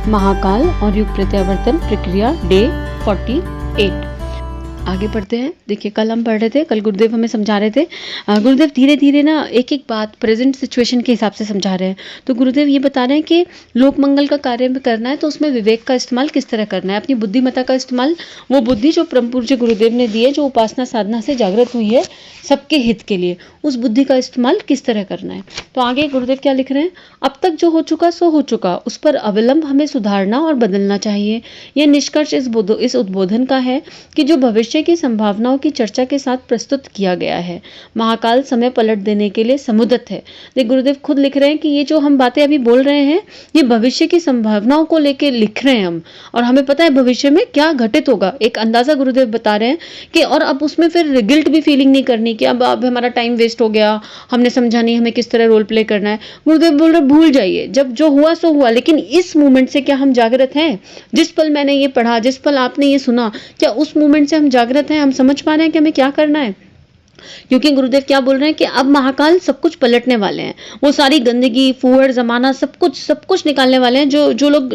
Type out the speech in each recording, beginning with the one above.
महाकाल और युग प्रत्यावर्तन प्रक्रिया डे 48। आगे पढ़ते हैं। देखिए, कल हम पढ़ रहे थे, कल गुरुदेव हमें समझा रहे थे। गुरुदेव धीरे धीरे ना एक एक बात प्रेजेंट सिचुएशन के हिसाब से समझा रहे हैं। तो गुरुदेव ये बता रहे हैं कि लोक मंगल का कार्य में करना है तो उसमें विवेक का इस्तेमाल किस तरह करना है, अपनी बुद्धिमत्ता का इस्तेमाल, वो बुद्धि जो परम पूज्य गुरुदेव ने दी है, जो उपासना साधना से जागृत हुई है सबके हित के लिए, उस बुद्धि का इस्तेमाल किस तरह करना है। तो आगे गुरुदेव क्या लिख रहे हैं, अब तक जो हो चुका सो हो चुका, उस पर अविलंब हमें सुधारना और बदलना चाहिए। यह निष्कर्ष इस उद्बोधन का है कि जो भविष्य की संभावनाओं की चर्चा के साथ प्रस्तुत किया गया है। महाकाल समय पलट देने के लिए समुदत है। देख, गुरुदेव खुद लिख रहे हैं कि ये जो हम बातें अभी बोल रहे हैं, ये भविष्य की संभावनाओं को लेके लिख रहे हैं हम, और हमें पता है भविष्य में क्या घटित होगा, एक अंदाजा गुरुदेव बता रहे हैं कि, और अब उसमें फिर गिल्ट भी फीलिंग नहीं करनी कि अब हमारा टाइम वेस्ट हो गया, हमने समझा नहीं हमें किस तरह रोल प्ले करना है। गुरुदेव बोल रहे भूल जाइए, जब जो हुआ सो हुआ, लेकिन इस मोमेंट से क्या हम जागृत हैं? जिस पल मैंने ये पढ़ा, जिस पल आपने ये सुना, क्या उस मोमेंट से हम जागृत हैं? हम समझ पा रहे हैं कि हमें क्या करना है? क्योंकि गुरुदेव क्या बोल रहे हैं कि अब महाकाल सब कुछ पलटने वाले हैं, वो सारी गंदगी, फूहड़ जमाना सब कुछ निकालने वाले हैं। जो लोग,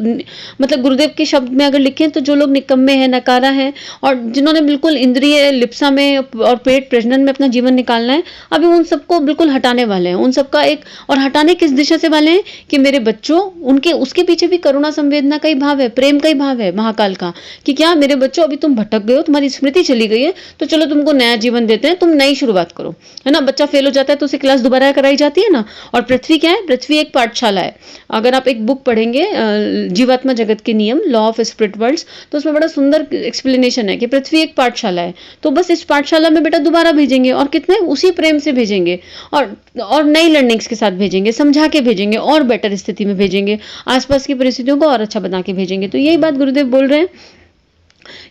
मतलब गुरुदेव के शब्द में अगर लिखें तो जो लोग निकम्मे हैं, नकारा हैं, और जिन्होंने बिल्कुल इंद्रिय लिप्सा में और पेट प्रजनन में अपना जीवन निकालना है, अभी उन सबको बिल्कुल हटाने वाले हैं। उन सबका एक, और हटाने किस दिशा से वाले हैं कि मेरे बच्चों, उनके उसके पीछे भी करुणा संवेदना का ही भाव है, प्रेम का ही भाव है महाकाल का, कि क्या मेरे बच्चों अभी तुम भटक गए हो, तुम्हारी स्मृति चली गई है, तो चलो तुमको नया जीवन देते हैं, तुम नई शुरुआत करो, है ना। बच्चा फेल हो जाता है तो उसे क्लास दोबारा कराई जाती है ना। और पृथ्वी क्या है? पृथ्वी एक पाठशाला है। अगर आप एक बुक पढ़ेंगे जीवात्मा जगत के नियम, लॉ ऑफ स्पिरिट वर्ल्ड्स, तो उसमें बड़ा सुंदर एक्सप्लेनेशन है कि पृथ्वी एक पाठशाला है। तो बस इस पाठशाला में बेटा दोबारा भेजेंगे, और कितने उसी प्रेम से भेजेंगे, और नई लर्निंग्स के साथ भेजेंगे, समझा के भेजेंगे, और बेटर स्थिति में भेजेंगे, आसपास की परिस्थितियों को और अच्छा बना के भेजेंगे। तो यही बात गुरुदेव बोल रहे हैं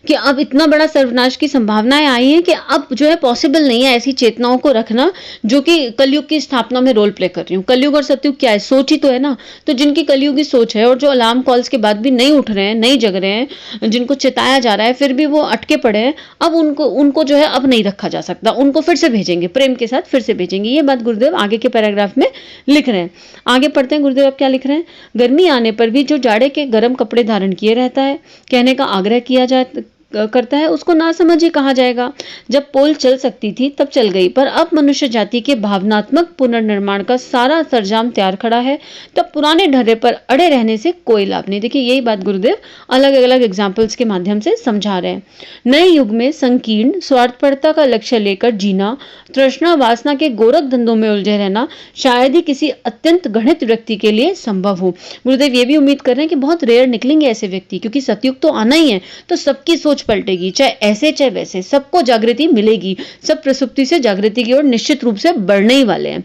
कि अब इतना बड़ा सर्वनाश की संभावनाएं आई हैं कि अब जो है पॉसिबल नहीं है ऐसी चेतनाओं को रखना जो कि कलयुग की स्थापना में रोल प्ले कर रही हूँ। कलयुग और सतयुग क्या है? सोच ही तो है ना। तो जिनकी कलयुगी सोच है और जो अलार्म कॉल्स के बाद भी नहीं उठ रहे हैं, नहीं जग रहे हैं, जिनको चिताया जा रहा है फिर भी वो अटके पड़े हैं, अब उनको जो है अब नहीं रखा जा सकता, उनको फिर से भेजेंगे, प्रेम के साथ फिर से भेजेंगे। ये बात गुरुदेव आगे के पैराग्राफ में लिख रहे हैं। आगे पढ़ते हैं गुरुदेव अब क्या लिख रहे हैं। गर्मी आने पर भी जो जाड़े के गर्म कपड़े धारण किए रहता है, कहने का आग्रह किया करता है, उसको नासमझी कहा जाएगा। जब पोल चल सकती थी तब चल गई, पर अब मनुष्य जाति के भावनात्मक पुनर्निर्माण का सारा सरंजाम तैयार खड़ा है, तब पुराने ढर्रे पर अड़े रहने से कोई लाभ नहीं। देखिए, यही बात गुरुदेव अलग अलग एग्जाम्पल्स के माध्यम से समझा रहे हैं। नए युग में संकीर्ण स्वार्थपरता का लक्ष्य लेकर जीना, तृष्णा वासना के गोरख धंधों में उलझे रहना शायद ही किसी अत्यंत गणित व्यक्ति के लिए संभव हो। गुरुदेव ये भी उम्मीद कर रहे हैं कि बहुत रेयर निकलेंगे ऐसे व्यक्ति, क्योंकि सतयुग तो आना ही है, तो सबकी सोच पलटेगी, चाहे ऐसे चाहे वैसे, सबको जागृति मिलेगी, सब प्रसुप्ति से जागृति की ओर निश्चित रूप से बढ़ने ही वाले हैं।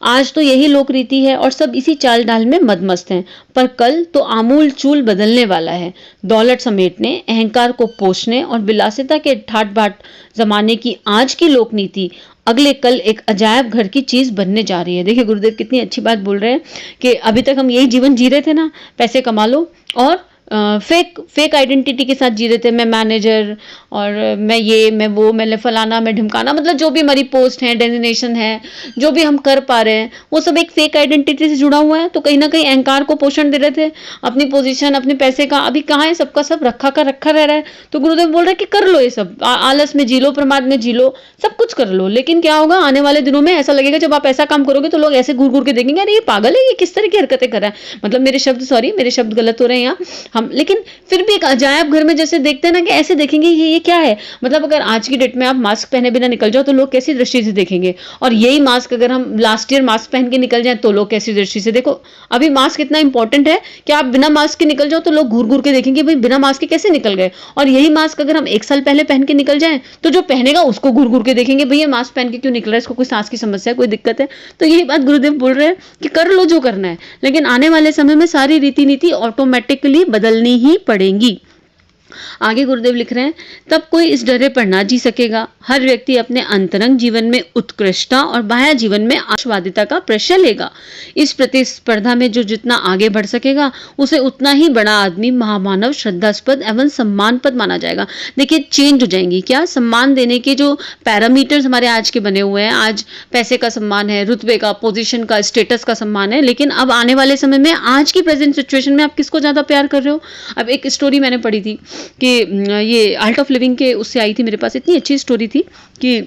आज तो यही लोक रीति है और सब इसी चाल डाल में मदमस्त हैं, पर कल तो आमूल चूल बदलने वाला है। दौलत समेटने, अहंकार को पोषने और विलासिता के ठाट बाट जमाने की आज की लोक नीति अगले कल एक अजायब घर की चीज बनने जा रही है। देखिए गुरुदेव कितनी अच्छी बात बोल रहे हैं कि अभी तक हम यही जीवन जी रहे थे ना, पैसे कमा लो और फेक आइडेंटिटी के साथ जी रहे थे। मैं मैनेजर, और मैं ये, मैं वो, मैं फलाना, मैं ढिमकाना, मतलब जो भी हमारी पोस्ट है, डेजिग्नेशन है, जो भी हम कर पा रहे हैं, वो सब एक फेक आइडेंटिटी से जुड़ा हुआ है। तो कहीं ना कहीं अहंकार को पोषण दे रहे थे, अपनी पोजीशन, अपने पैसे का। अभी कहाँ है? सबका सब रखा का रखा रह रहा है। तो गुरुदेव बोल रहे हैं कि कर लो ये सब, आलस में जी लो, प्रमाद में जी लो, सब कुछ कर लो, लेकिन क्या होगा आने वाले दिनों में? ऐसा लगेगा जब आप ऐसा काम करोगे तो लोग ऐसे घूर घूर के देखेंगे, अरे ये पागल है, ये किस तरह की हरकतें कर रहा है। मतलब मेरे शब्द गलत हो रहे हैं यहाँ हम, लेकिन फिर भी एक अजायब घर में जैसे देखते हैं ना, कि ऐसे देखेंगे ये क्या है। मतलब अगर आज की डेट में आप मास्क पहने बिना निकल जाओ तो लोग कैसी दृष्टि से देखेंगे, और यही मास्क अगर हम लास्ट ईयर मास्क पहन के निकल जाए तो लोग कैसी दृष्टि से। देखो अभी मास्क इतना इंपॉर्टेंट है कि आप बिना मास्क के निकल जाओ तो लोग घूर घूर के देखेंगे, भाई बिना मास्क के कैसे निकल गए। और यही मास्क अगर हम 1 साल पहले पहन के निकल जाए तो जो पहनेगा उसको घूर घूर के देखेंगे, भैया मास्क पहन के क्यों निकल रहा है, इसको कोई सांस की समस्या, कोई दिक्कत है। तो यही बात गुरुदेव बोल रहे हैं कि कर लो जो करना है, लेकिन आने वाले समय में सारी रीति नीति ऑटोमेटिकली बदलनी ही पड़ेंगी। आगे गुरुदेव लिख रहे हैं, तब कोई इस डरे पर ना जी सकेगा। हर व्यक्ति अपने अंतरंग जीवन में उत्कृष्टता और बाह्य जीवन में आशावादिता का प्रश्रय लेगा। इस प्रतिस्पर्धा में जो जितना आगे बढ़ सकेगा उसे उतना ही बड़ा आदमी, महामानव, श्रद्धास्पद एवं सम्मानपद माना जाएगा। देखिए चेंज हो जाएंगी क्या, सम्मान देने के जो पैरामीटर्स हमारे आज के बने हुए हैं, आज पैसे का सम्मान है, रुतबे का, पोजीशन का, स्टेटस का सम्मान है, लेकिन अब आने वाले समय में आज की प्रेजेंट सिचुएशन में आप किसको ज्यादा प्यार कर रहे हो। अब एक स्टोरी मैंने पढ़ी थी कि ये आर्ट ऑफ लिविंग के उससे आई थी मेरे पास, इतनी अच्छी स्टोरी थी कि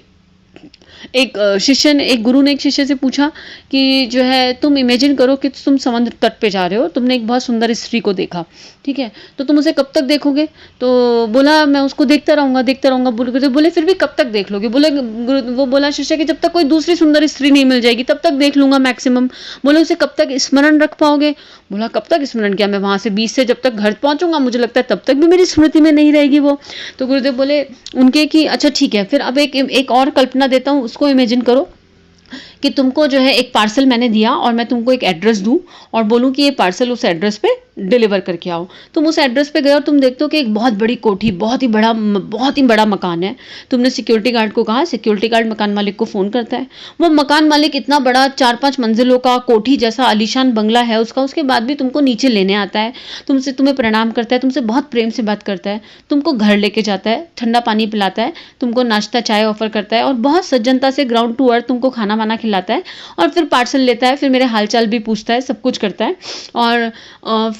एक गुरु ने एक शिष्य से पूछा कि जो है तुम इमेजिन करो कि तुम समुद्र तट पे जा रहे हो, तुमने एक बहुत सुंदर स्त्री को देखा, ठीक है, तो तुम उसे कब तक देखोगे। तो बोला मैं उसको देखता रहूंगा। बोले फिर भी कब तक देख लोगे। वो बोला शिष्य कि जब तक कोई दूसरी सुंदर स्त्री नहीं मिल जाएगी तब तक देख लूंगा मैक्सिमम। बोले उसे कब तक स्मरण रख पाओगे। बोला कब तक स्मरण, क्या मैं वहां से 20 से जब तक घर पहुंचूंगा मुझे लगता है तब तक भी मेरी स्मृति में नहीं रहेगी वो। तो गुरुदेव बोले उनके कि अच्छा ठीक है, फिर अब एक और कल्पना देता हूँ, उसको इमेजिन करो कि तुमको जो है एक पार्सल मैंने दिया और मैं तुमको एक एड्रेस दूं और बोलूं कि ये पार्सल उस एड्रेस पे डिलीवर करके आओ। तुम उस एड्रेस पे गए और तुम देखते हो कि एक बहुत बड़ी कोठी, बहुत ही बड़ा मकान है। तुमने सिक्योरिटी गार्ड को कहा, सिक्योरिटी गार्ड मकान मालिक को फोन करता है। वो मकान मालिक इतना बड़ा 4-5 मंजिलों का कोठी जैसा आलीशान बंगला है उसका, उसके बाद भी तुमको नीचे लेने आता है, तुम्हें प्रणाम करता है, तुमसे बहुत प्रेम से बात करता है, तुमको घर लेके जाता है, ठंडा पानी पिलाता है, तुमको नाश्ता चाय ऑफर करता है और बहुत सज्जनता से ग्राउंड टू अर्थ तुमको खाना वाना खिलाता है और फिर पार्सल लेता है, फिर मेरे हालचाल भी पूछता है, सब कुछ करता है और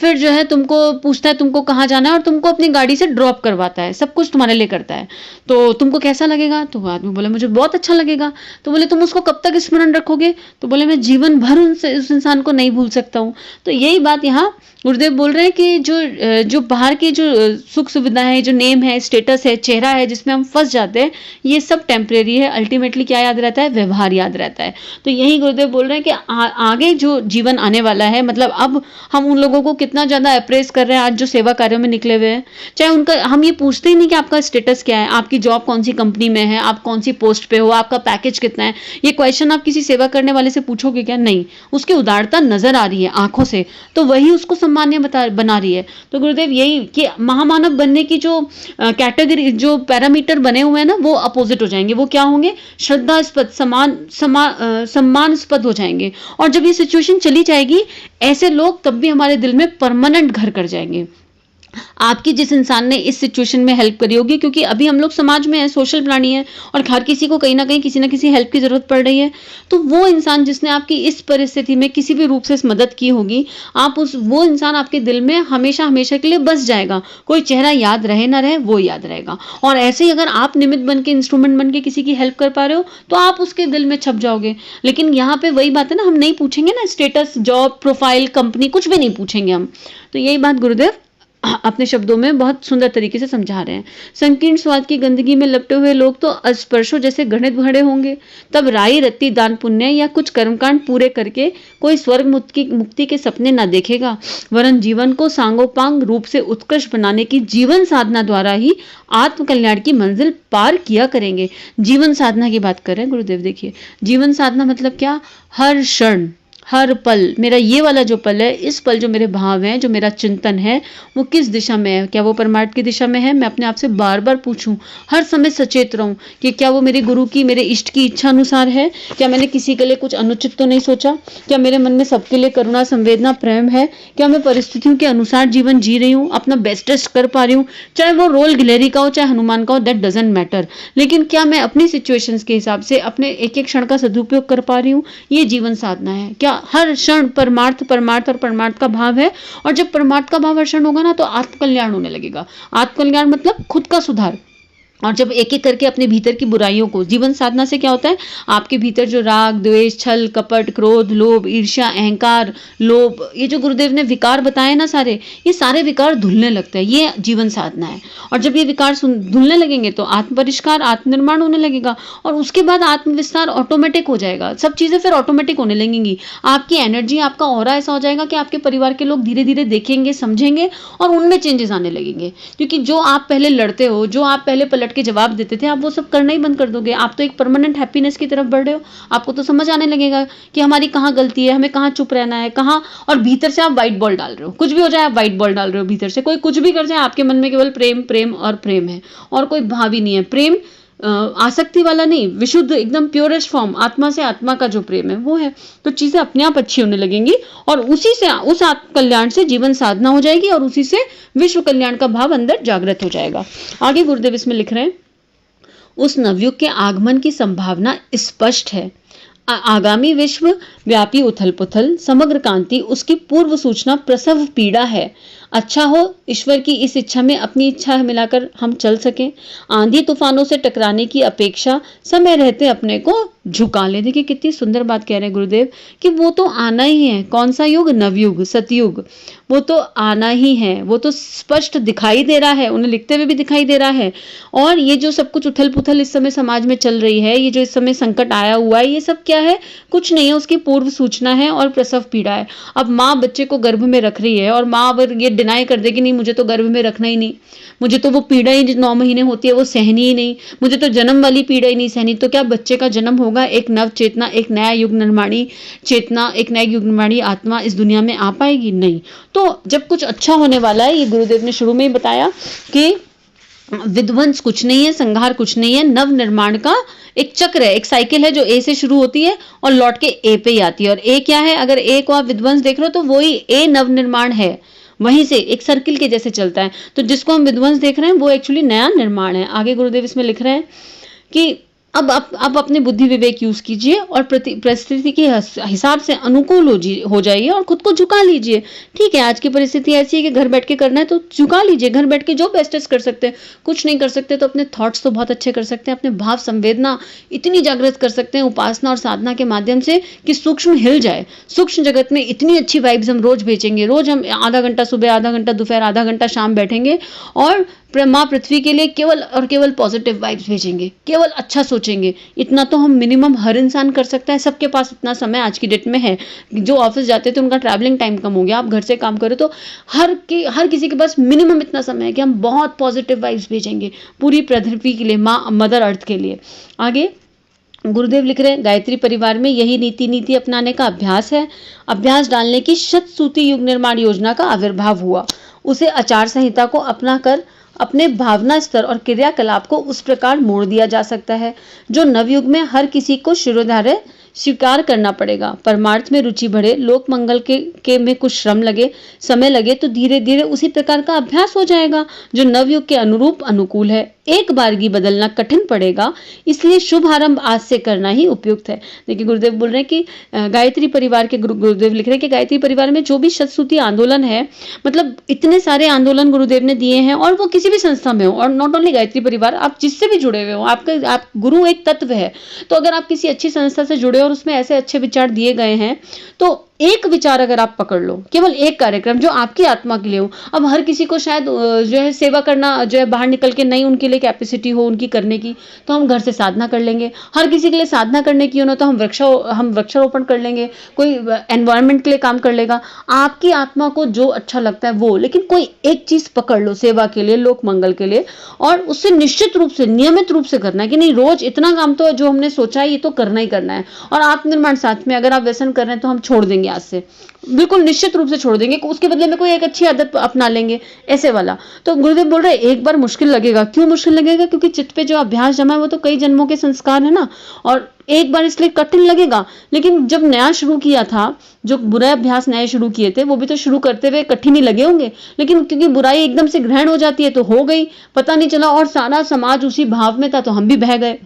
फिर जो है तुमको पूछता है तुमको कहाँ जाना है और तुमको अपनी गाड़ी से ड्रॉप करवाता है, सब कुछ तुम्हारे लिए करता है। तो तुमको कैसा लगेगा। तो आदमी बोले मुझे बहुत अच्छा लगेगा। तो बोले तुम उसको कब तक स्मरण रखोगे। तो बोले मैं जीवन भर उस इंसान को नहीं भूल सकता हूँ। तो यही बात यहाँ गुरुदेव बोल रहे हैं कि जो बाहर की जो सुख सुविधा है, जो नेम है, स्टेटस है, चेहरा है, जिसमें हम फंस जाते हैं, ये सब टेम्परेरी है। अल्टीमेटली क्या याद रहता है, व्यवहार याद रहता है। तो यही गुरुदेव बोल रहे हैं कि आगे जो जीवन आने वाला है, मतलब अब हम उन लोगों को कितना ज्यादा अप्रेस कर रहे हैं आज जो सेवा कार्यों में निकले हुए हैं, चाहे उनका हम ये पूछते ही नहीं कि आपका स्टेटस क्या है, आपकी जॉब कौन सी कंपनी में है, आप कौन सी पोस्ट पे हो, आपका पैकेज कितना है। ये क्वेश्चन आप किसी सेवा करने वाले से पूछोगे क्या, नहीं। उसकी उदारता नजर आ रही है आंखों से, तो वही उसको सम्मान्य बना रही है। तो गुरुदेव यही कि महामानव बनने की जो कैटेगरी, जो पैरामीटर बने हुए हैं ना, वो अपोजिट हो जाएंगे। वो क्या होंगे, श्रद्धास्पद, सम्मानास्पद हो जाएंगे। और जब ये सिचुएशन चली जाएगी, ऐसे लोग तब भी हमारे दिल में परमानेंट घर कर जाएंगे। आपकी जिस इंसान ने इस सिचुएशन में हेल्प करी होगी, क्योंकि अभी हम लोग समाज में है, सोशल प्राणी है और हर किसी को कहीं ना कहीं किसी ना किसी हेल्प की जरूरत पड़ रही है। तो वो इंसान जिसने आपकी इस परिस्थिति में किसी भी रूप से मदद की होगी, वो इंसान आपके दिल में हमेशा हमेशा के लिए बस जाएगा। कोई चेहरा याद रहे ना रहे, वो याद रहेगा। और ऐसे ही अगर आप निमित्त बन के, इंस्ट्रूमेंट बन के किसी की हेल्प कर पा रहे हो तो आप उसके दिल में छप जाओगे। लेकिन यहाँ पे वही बात है ना, हम नहीं पूछेंगे ना स्टेटस, जॉब, प्रोफाइल, कंपनी, कुछ भी नहीं पूछेंगे हम। तो यही बात गुरुदेव अपने शब्दों में बहुत सुंदर तरीके से समझा रहे हैं। संकीर्ण स्वाद की गंदगी में लपटे हुए लोग तो अस्पर्शों जैसे गणित भरे होंगे। तब राई रत्ती, दान पुण्य या कुछ कर्मकांड पूरे करके कोई स्वर्ग मुक्ति के सपने न देखेगा, वरन जीवन को सांगोपांग रूप से उत्कृष्ट बनाने की जीवन साधना द्वारा ही आत्म कल्याण की मंजिल पार किया करेंगे। जीवन साधना की बात कर रहे हैं गुरुदेव। देखिए जीवन साधना मतलब क्या, हर क्षण, हर पल, मेरा ये वाला जो पल है, इस पल जो मेरे भाव हैं, जो मेरा चिंतन है, वो किस दिशा में है, क्या वो परमार्थ की दिशा में है। मैं अपने आप से बार बार पूछूं, हर समय सचेत रहूं कि क्या वो मेरे गुरु की, मेरे इष्ट की इच्छा अनुसार है, क्या मैंने किसी के लिए कुछ अनुचित तो नहीं सोचा, क्या मेरे मन में सबके लिए करुणा, संवेदना, प्रेम है, क्या मैं परिस्थितियों के अनुसार जीवन जी रही हूँ, अपना बेस्टेस्ट कर पा रही हूँ। चाहे वो रोल गिलहरी का हो, चाहे हनुमान का हो, दैट डजंट मैटर, लेकिन क्या मैं अपनी सिचुएशंस के हिसाब से अपने एक एक क्षण का सदुपयोग कर पा रही हूँ। ये जीवन साधना है। क्या हर क्षण परमार्थ और परमार्थ का भाव है। और जब परमार्थ का भाव हर क्षण होगा ना, तो आत्मकल्याण होने लगेगा। आत्मकल्याण मतलब खुद का सुधार। और जब एक एक करके अपने भीतर की बुराइयों को, जीवन साधना से क्या होता है, आपके भीतर जो राग, द्वेष, छल, कपट, क्रोध, लोभ, ईर्ष्या, अहंकार, लोभ, ये जो गुरुदेव ने विकार बताए ना सारे, ये सारे विकार धुलने लगते हैं। ये जीवन साधना है। और जब ये विकार धुलने लगेंगे तो आत्म परिष्कार, आत्मनिर्माण होने लगेगा और उसके बाद आत्मविस्तार ऑटोमेटिक हो जाएगा। सब चीजें फिर ऑटोमेटिक होने लगेंगी। आपकी एनर्जी, आपका ऑरा ऐसा हो जाएगा कि आपके परिवार के लोग धीरे धीरे देखेंगे, समझेंगे और उनमें चेंजेस आने लगेंगे। क्योंकि जो आप पहले लड़ते हो, जो आप पहले बैठ के जवाब देते थे, आप वो सब करना ही बंद कर दोगे। आप तो एक परमानेंट हैप्पीनेस की तरफ बढ़ रहे हो। आपको तो समझ आने लगेगा कि हमारी कहाँ गलती है, हमें कहाँ चुप रहना है, कहाँ। और भीतर से आप व्हाइट बॉल डाल रहे हो, कुछ भी हो जाए आप व्हाइट बॉल डाल रहे हो भीतर से। कोई कुछ भी कर जाए, आपके मन में केवल प्रेम प्रेम और प्रेम है, और कोई भाव ही नहीं है। प्रेम आसक्ति वाला नहीं, विशुद्ध एकदम प्योरेस्ट फॉर्म, आत्मा से आत्मा का जो प्रेम है वो है। तो चीजें अपने आप अच्छी होने लगेंगी, और उसी से, उस आत्म कल्याण से जीवन साधना हो जाएगी, और उसी से विश्व कल्याण का भाव अंदर जागृत हो जाएगा। आगे गुरुदेव इसमें लिख रहे हैं, उस नवयुग के आगमन की संभावना स्पष्ट है। आगामी विश्व व्यापी उथल पुथल, समग्र कांति, उसकी पूर्व सूचना प्रसव पीड़ा है। अच्छा हो ईश्वर की इस इच्छा में अपनी इच्छा मिलाकर हम चल सकें। आंधी तूफानों से टकराने की अपेक्षा समय रहते अपने को झुका ले। देखिए कितनी सुंदर बात कह रहे हैं गुरुदेव कि वो तो आना ही है। कौन सा युग? नवयुग, सतयुग। वो तो आना ही है, वो तो स्पष्ट दिखाई दे रहा है, उन्हें लिखते हुए भी दिखाई दे रहा है। और ये जो सब कुछ उथल पुथल इस समय समाज में चल रही है, ये जो इस समय संकट आया हुआ है, ये सब क्या है? कुछ नहीं है, उसकी पूर्व सूचना है और प्रसव पीड़ा है। अब माँ बच्चे को गर्भ में रख रही है, और माँ अगर ये डिनाई कर दे कि नहीं मुझे तो गर्भ में रखना ही नहीं, मुझे तो वो पीड़ा ही 9 महीने होती है वो सहनी ही नहीं, मुझे तो जन्म वाली पीड़ा ही नहीं सहनी, तो क्या बच्चे का जन्म होगा? एक नव चेतना, एक नया युग निर्माणी चेतना, एक नया युग निर्माणी आत्मा इस दुनिया में आ पाएगी? नहीं। तो जब कुछ अच्छा होने वाला है, ये गुरुदेव ने शुरू में ही बताया कि विध्वंस कुछ नहीं है, संहार कुछ नहीं है, नव निर्माण का एक चक्र है, एक साइकिल है जो ए से शुरू होती है और लौट के ए पे ही आती है। और ए क्या है? अगर ए को आप विध्वंस देख रहे हो तो वही ए नव निर्माण है, वहीं से एक सर्किल के जैसे चलता है। तो जिसको हम विध्वंस देख रहे हैं वो एक्चुअली नया निर्माण है। आगे गुरुदेव इसमें लिख रहे हैं कि अब आप अपने बुद्धि विवेक यूज कीजिए और परिस्थिति के हिसाब से अनुकूल हो जाइए और खुद को झुका लीजिए। ठीक है, आज की परिस्थिति ऐसी है कि घर बैठ के करना है तो झुका लीजिए, घर बैठ के जो बेस्टेस्ट कर सकते हैं। कुछ नहीं कर सकते तो अपने थॉट्स तो बहुत अच्छे कर सकते हैं, अपने भाव संवेदना इतनी जागृत कर सकते हैं उपासना और साधना के माध्यम से कि सूक्ष्म हिल जाए। सूक्ष्म जगत में इतनी अच्छी वाइब्स हम रोज भेजेंगे, रोज हम आधा घंटा सुबह, आधा घंटा दोपहर, आधा घंटा शाम बैठेंगे और माँ पृथ्वी के लिए केवल और केवल पॉजिटिव वाइब्स भेजेंगे, केवल अच्छा सोचेंगे। इतना तो हम मिनिमम हर इंसान कर सकता है। सबके पास इतना समय आज की डेट में है। जो ऑफिस जाते थे उनका ट्रैवलिंग टाइम कम हो गया, आप घर से काम करो तो हर किसी के पास मिनिमम इतना समय है कि हम बहुत पॉजिटिव वाइब्स भेजेंगे पूरी पृथ्वी के लिए, माँ मदर अर्थ के लिए। आगे गुरुदेव लिख रहे हैं, गायत्री परिवार में यही नीति अपनाने का अभ्यास है। अभ्यास डालने की शतसूत्री युग निर्माण योजना का आविर्भाव हुआ। उसे आचार संहिता को अपना कर अपने भावना स्तर और क्रियाकलाप को उस प्रकार मोड़ दिया जा सकता है जो नवयुग में हर किसी को शिरोधार्य स्वीकार करना पड़ेगा। परमार्थ में रुचि बढ़े, लोक मंगल के में कुछ श्रम लगे, समय लगे तो धीरे धीरे उसी प्रकार का अभ्यास हो जाएगा जो नवयुग के अनुरूप अनुकूल है। एक बारगी बदलना कठिन पड़ेगा, इसलिए शुभ आरंभ आज से करना ही उपयुक्त है। देखिए गुरुदेव बोल रहे हैं कि गायत्री परिवार के गुरुदेव लिख रहे हैं कि गायत्री परिवार में जो भी शतसूत्री आंदोलन है, मतलब इतने सारे आंदोलन गुरुदेव ने दिए हैं, और वो किसी भी संस्था में हो, और नॉट ओनली गायत्री परिवार, आप जिससे भी जुड़े हुए हो, आप गुरु एक तत्व है। तो अगर आप किसी अच्छी संस्था से जुड़े और उसमें ऐसे अच्छे विचार दिए गए हैं तो एक विचार अगर आप पकड़ लो, केवल एक कार्यक्रम जो आपकी आत्मा के लिए हो। अब हर किसी को शायद जो है सेवा करना जो है बाहर निकल के नहीं उनके लिए कैपेसिटी हो उनकी करने की, तो हम घर से साधना कर लेंगे। हर किसी के लिए साधना करने की हो ना तो हम वृक्षारोपण कर लेंगे, कोई एनवायरनमेंट के लिए काम कर लेगा। आपकी आत्मा को जो अच्छा लगता है वो, लेकिन कोई एक चीज पकड़ लो सेवा के लिए, लोक मंगल के लिए, और उससे निश्चित रूप से नियमित रूप से करना है कि नहीं रोज इतना काम तो जो हमने सोचा है ये तो करना ही करना है। और आत्मनिर्माण साथ में अगर आप व्यसन कर रहे हैं तो हम छोड़ देंगे, आज से बिल्कुल निश्चित रूप से छोड़ देंगे, उसके बदले में कोई एक अच्छी आदत अपना लेंगे, ऐसे वाला। तो गुरुदेव बोल रहे हैं एक बार मुश्किल लगेगा। क्यों मुश्किल लगेगा? क्योंकि चित्त पे जो अभ्यास जमा है वो तो कई जन्मों के संस्कार है ना, और एक बार इसलिए कठिन लगेगा। लेकिन जब नया शुरू किया था, जो बुरे अभ्यास नए शुरू किए थे वो भी तो शुरू करते हुए कठिन ही लगे होंगे, लेकिन क्योंकि बुराई एकदम से ग्रहण हो जाती है तो हो गई, पता नहीं चला, और सारा समाज उसी भाव में था तो हम भी बह गए।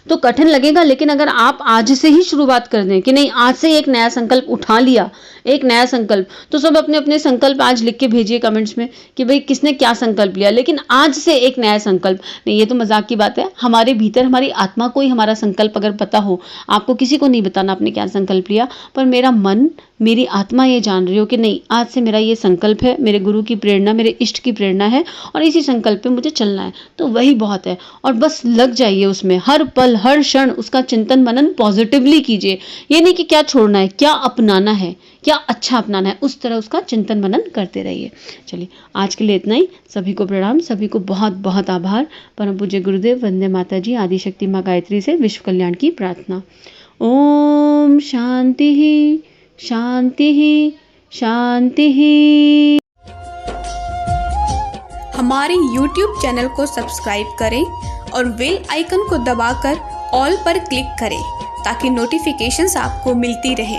तो कठिन लगेगा, लेकिन अगर आप आज से ही शुरुआत कर दें कि नहीं आज से एक नया संकल्प उठा लिया, एक नया संकल्प, तो सब अपने अपने संकल्प आज लिख के भेजिए कमेंट्स में कि भाई किसने क्या संकल्प लिया, लेकिन आज से एक नया संकल्प नहीं। ये तो मजाक की बात है, हमारे भीतर हमारी आत्मा को ही हमारा संकल्प अगर पता हो, आपको किसी को नहीं बताना आपने क्या संकल्प लिया, पर मेरा मन मेरी आत्मा ये जान रही हो कि नहीं आज से मेरा ये संकल्प है, मेरे गुरु की प्रेरणा, मेरे इष्ट की प्रेरणा है और इसी संकल्प पे मुझे चलना है, तो वही बहुत है। और बस लग जाइए उसमें, हर पल पल, हर क्षण उसका चिंतन मनन पॉजिटिवली कीजिए। ये नहीं कि क्या छोड़ना है, क्या अपनाना है, क्या अच्छा अपनाना है, उस तरह उसका चिंतन मनन करते रहिए। चलिए आज के लिए इतना ही। सभी को प्रणाम, सभी को बहुत बहुत आभार। परम पूज्य गुरुदेव, वंदे माता जी, आदिशक्ति माँ गायत्री से विश्व कल्याण की प्रार्थना। ओम शांति ही शांति ही शांति ही। हमारे YouTube चैनल को सब्सक्राइब करें और बेल आइकन को दबाकर ऑल पर क्लिक करें ताकि नोटिफिकेशंस आपको मिलती रहे।